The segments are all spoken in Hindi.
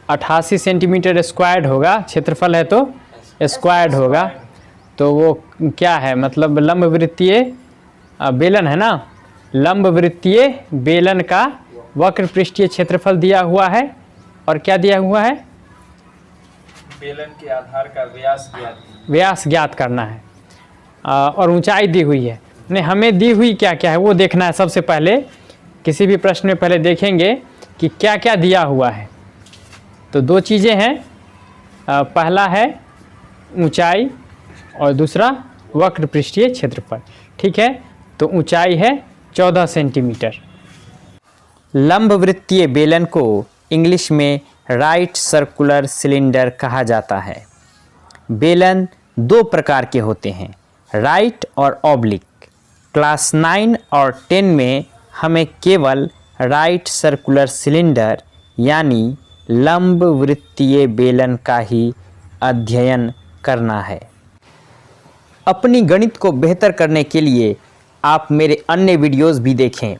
88 सेंटीमीटर स्क्वायर्ड होगा, क्षेत्रफल है तो स्क्वायर्ड होगा। तो वो क्या है, मतलब लंबवृत्तीय बेलन है ना, लंबवृत्तीय बेलन का वक्र पृष्ठीय क्षेत्रफल दिया हुआ है और क्या दिया हुआ है, बेलन के आधार का व्यास ज्ञात करना है और ऊंचाई दी हुई है। नहीं, हमें दी हुई क्या क्या है वो देखना है। सबसे पहले किसी भी प्रश्न में पहले देखेंगे कि क्या क्या दिया हुआ है। तो दो चीज़ें हैं, पहला है ऊंचाई और दूसरा वक्र पृष्ठीय क्षेत्रफल। ठीक है, तो ऊंचाई है 14 सेंटीमीटर। लंबवृत्तीय बेलन को इंग्लिश में राइट सर्कुलर सिलेंडर कहा जाता है। बेलन दो प्रकार के होते हैं, राइट और ऑब्लिक। क्लास 9 और 10 में हमें केवल राइट सर्कुलर सिलेंडर यानी लंबवृत्तीय बेलन का ही अध्ययन करना है। अपनी गणित को बेहतर करने के लिए आप मेरे अन्य वीडियोस भी देखें।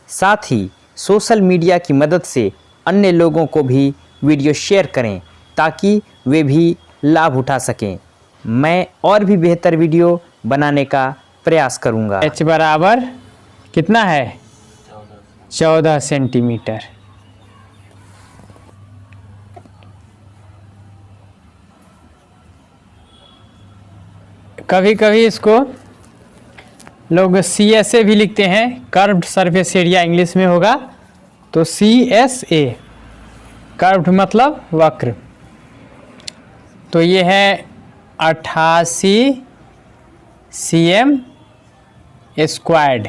साथ ही सोशल मीडिया की मदद से अन्य लोगों को भी वीडियो शेयर करें ताकि वे भी लाभ उठा सकें। मैं और भी बेहतर वीडियो बनाने का प्रयास करूंगा। h बराबर कितना है, 14 सेंटीमीटर। कभी कभी इसको लोग CSA भी लिखते हैं, कर्व्ड सरफेस एरिया इंग्लिश में होगा तो CSA, कर्व्ड मतलब वक्र। तो ये है 88 cm स्क्वायर्ड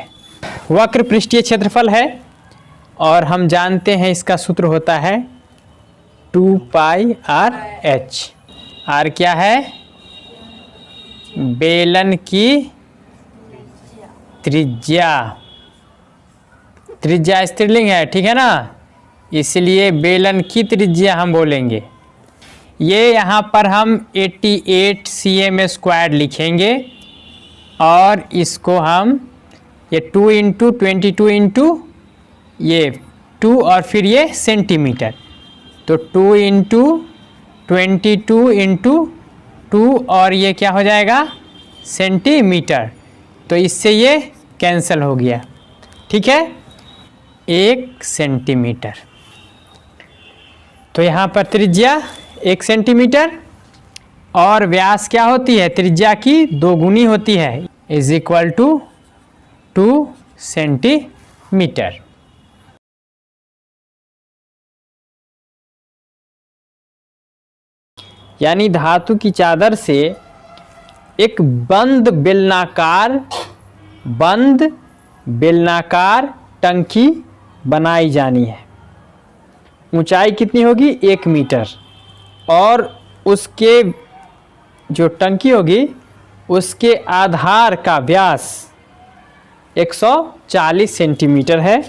वक्र पृष्ठीय क्षेत्रफल है और हम जानते हैं इसका सूत्र होता है 2πr/h। r क्या है, बेलन की त्रिज्या। त्रिज्या स्त्रीलिंग है, ठीक है ना, इसलिए बेलन की त्रिज्या हम बोलेंगे। ये यहाँ पर हम 88 cm स्क्वायर लिखेंगे और इसको हम ये 2 इंटू 22 इंटू ये 2 और फिर ये सेंटीमीटर, तो 2 इंटू 22 इंटू 2 और ये क्या हो जाएगा सेंटीमीटर। तो इससे ये कैंसिल हो गया, ठीक है, 1 सेंटीमीटर। तो यहाँ पर त्रिज्या 1 सेंटीमीटर और व्यास क्या होती है, त्रिज्या की 2 गुनी होती है, इज इक्वल टू 2 सेंटीमीटर। यानी धातु की चादर से एक बंद बेलनाकार टंकी बनाई जानी है। ऊंचाई कितनी होगी, 1 मीटर और उसके जो टंकी होगी उसके आधार का व्यास 140 सेंटीमीटर है।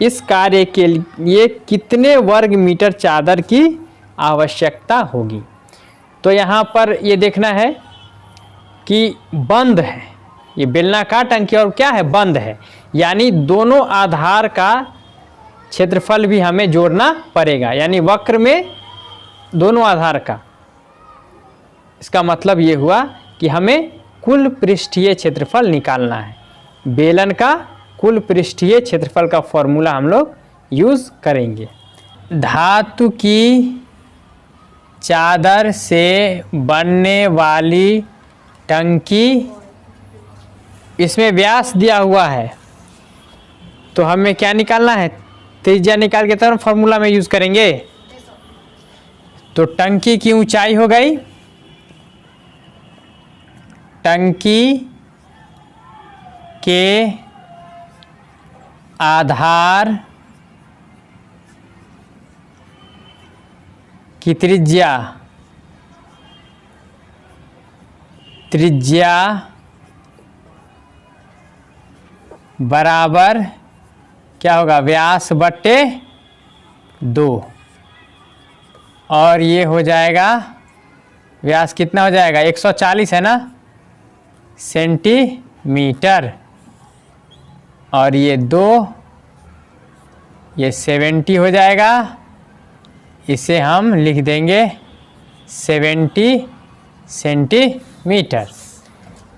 इस कार्य के लिए कितने वर्ग मीटर चादर की आवश्यकता होगी। तो यहाँ पर ये देखना है कि बंद है, ये बेलनाकार टंकी और क्या है, बंद है, यानी दोनों आधार का क्षेत्रफल भी हमें जोड़ना पड़ेगा, यानी वक्र में दोनों आधार का। इसका मतलब ये हुआ कि हमें कुल पृष्ठीय क्षेत्रफल निकालना है। बेलन का कुल पृष्ठीय क्षेत्रफल का फॉर्मूला हम लोग यूज़ करेंगे। धातु की चादर से बनने वाली टंकी, इसमें व्यास दिया हुआ है तो हमें क्या निकालना है, त्रिज्या निकाल के तब फॉर्मूला में यूज़ करेंगे। तो टंकी की ऊंचाई हो गई, टंकी के आधार की त्रिज्या बराबर क्या होगा, व्यास बट्टे 2 और ये हो जाएगा व्यास कितना हो जाएगा, 140 है ना सेंटीमीटर और ये 2, ये 70 हो जाएगा इसे हम लिख देंगे 70 सेंटीमीटर।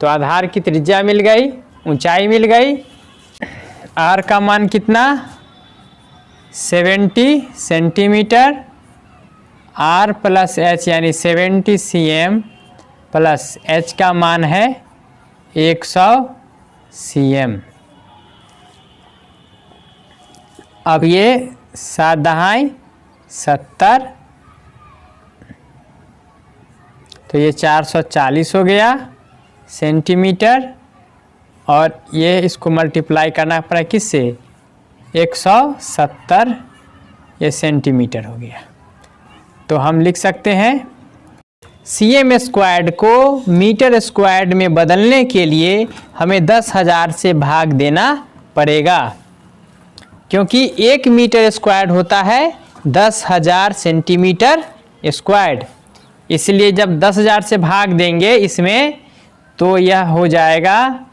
तो आधार की त्रिज्या मिल गई, ऊंचाई मिल गई। आर का मान कितना 70 सेंटीमीटर, आर प्लस एच यानी 70 cm प्लस एच का मान है 100 cm। अब ये 7 दहाई 70, तो ये 440 हो गया सेंटीमीटर, और ये इसको मल्टीप्लाई करना पड़ा किससे 170, ये सेंटीमीटर हो गया। तो हम लिख सकते हैं cm स्क्वायर्ड को मीटर स्क्वायर्ड में बदलने के लिए हमें 10,000 से भाग देना पड़ेगा, क्योंकि 1 मीटर स्क्वायर्ड होता है 10,000 सेंटीमीटर स्क्वायर्ड। इसलिए जब 10,000 से भाग देंगे इसमें तो यह हो जाएगा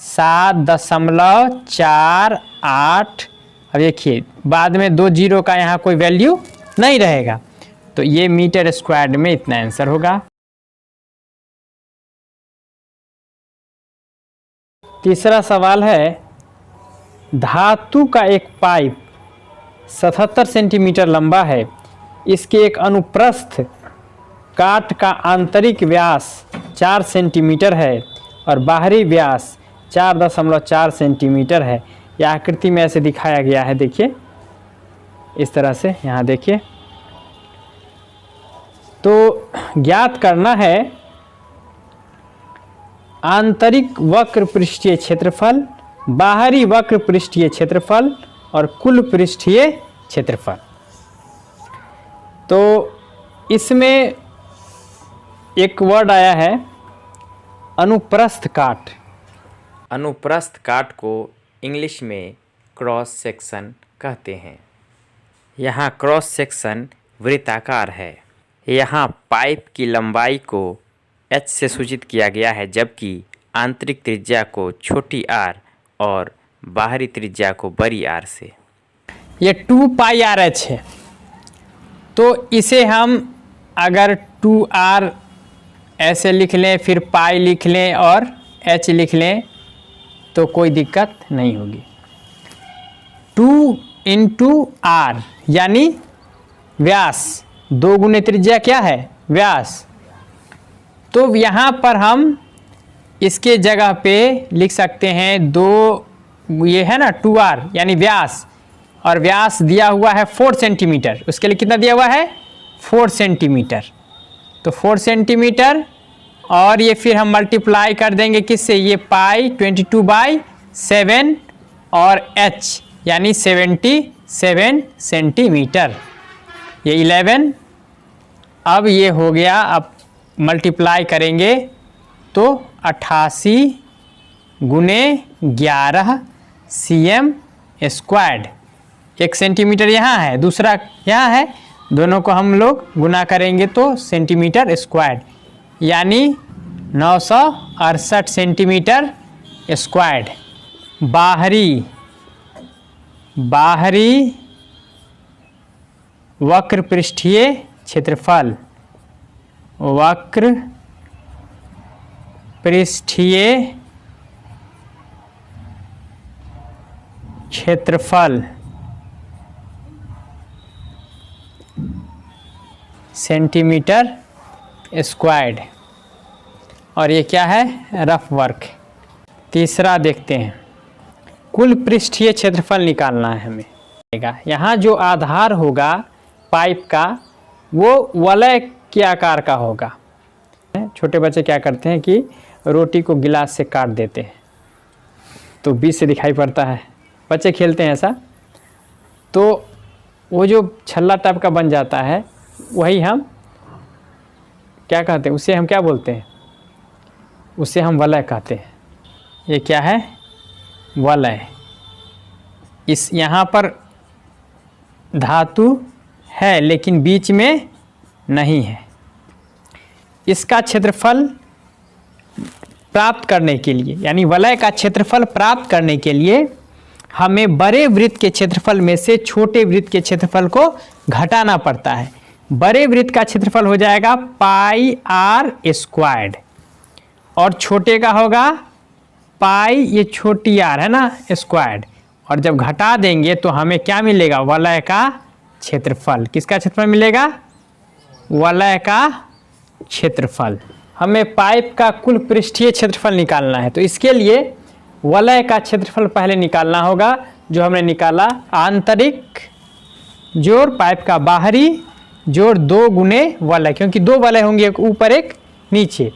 7.48। अब देखिए बाद में 2 जीरो का यहाँ कोई वैल्यू नहीं रहेगा, तो ये मीटर स्क्वायर्ड में इतना आंसर होगा। तीसरा सवाल है, धातु का एक पाइप 77 सेंटीमीटर लंबा है, इसके एक अनुप्रस्थ काट का आंतरिक व्यास 4 सेंटीमीटर है और बाहरी व्यास 4.4 सेंटीमीटर है। यह आकृति में ऐसे दिखाया गया है, देखिए इस तरह से, यहाँ देखिए। तो ज्ञात करना है आंतरिक वक्र पृष्ठीय क्षेत्रफल, बाहरी वक्र पृष्ठीय क्षेत्रफल और कुल पृष्ठीय क्षेत्रफल। तो इसमें एक वर्ड आया है अनुप्रस्थ काट। अनुप्रस्थ काट को इंग्लिश में क्रॉस सेक्शन कहते हैं। यहाँ क्रॉस सेक्शन वृत्ताकार है। यहाँ पाइप की लंबाई को h से सूचित किया गया है, जबकि आंतरिक त्रिज्या को छोटी r और बाहरी त्रिज्या को बड़ी r से। ये 2πRh है, तो इसे हम अगर 2r ऐसे लिख लें, फिर पाई लिख लें और h लिख लें तो कोई दिक्कत नहीं होगी। 2 × r यानी व्यास, 2 गुने त्रिज्या क्या है व्यास। तो यहाँ पर हम इसके जगह पे लिख सकते हैं 2, ये है ना 2r यानी व्यास, और व्यास दिया हुआ है 4 सेंटीमीटर। उसके लिए कितना दिया हुआ है 4 सेंटीमीटर। तो 4 सेंटीमीटर, और ये फिर हम मल्टीप्लाई कर देंगे किससे, ये पाई 22/7 और h यानी 77 सेंटीमीटर, ये 11। अब ये हो गया, अब मल्टीप्लाई करेंगे तो 88 × 11 cm स्क्वायर्ड। 1 सेंटीमीटर यहाँ है, दूसरा यहाँ है, दोनों को हम लोग गुना करेंगे तो सेंटीमीटर स्क्वायर्ड, यानी 968 सेंटीमीटर स्क्वायर्ड। बाहरी वक्र पृष्ठीय क्षेत्रफल, वक्र पृष्ठीय क्षेत्रफल सेंटीमीटर स्क्वायर्ड। और ये क्या है रफ वर्क। तीसरा देखते हैं, कुल पृष्ठीय क्षेत्रफल निकालना है हमें। यहाँ जो आधार होगा पाइप का वो वलय के आकार का होगा। छोटे बच्चे क्या करते हैं कि रोटी को गिलास से काट देते हैं तो बीच से दिखाई पड़ता है, बच्चे खेलते हैं ऐसा, तो वो जो छल्ला टाइप का बन जाता है वही हम क्या कहते हैं, उसे हम क्या बोलते हैं, उसे हम वलय कहते हैं। ये क्या है वलय। इस यहाँ पर धातु है लेकिन बीच में नहीं है। इसका क्षेत्रफल प्राप्त करने के लिए, यानी वलय का क्षेत्रफल प्राप्त करने के लिए हमें बड़े वृत्त के क्षेत्रफल में से छोटे वृत्त के क्षेत्रफल को घटाना पड़ता है। बड़े वृत्त का क्षेत्रफल हो जाएगा पाई आर स्क्वायर्ड और छोटे का होगा पाई, ये छोटी आर है ना, स्क्वायर्ड। और जब घटा देंगे तो हमें क्या मिलेगा, वलय का क्षेत्रफल। किसका क्षेत्रफल मिलेगा, वलय का क्षेत्रफल। हमें पाइप का कुल पृष्ठीय क्षेत्रफल निकालना है, तो इसके लिए वलय का क्षेत्रफल पहले निकालना होगा, जो हमने निकाला आंतरिक जोड़ पाइप का बाहरी जोड़ 2 गुने वलय, क्योंकि 2 वलय होंगे, एक ऊपर एक नीचे।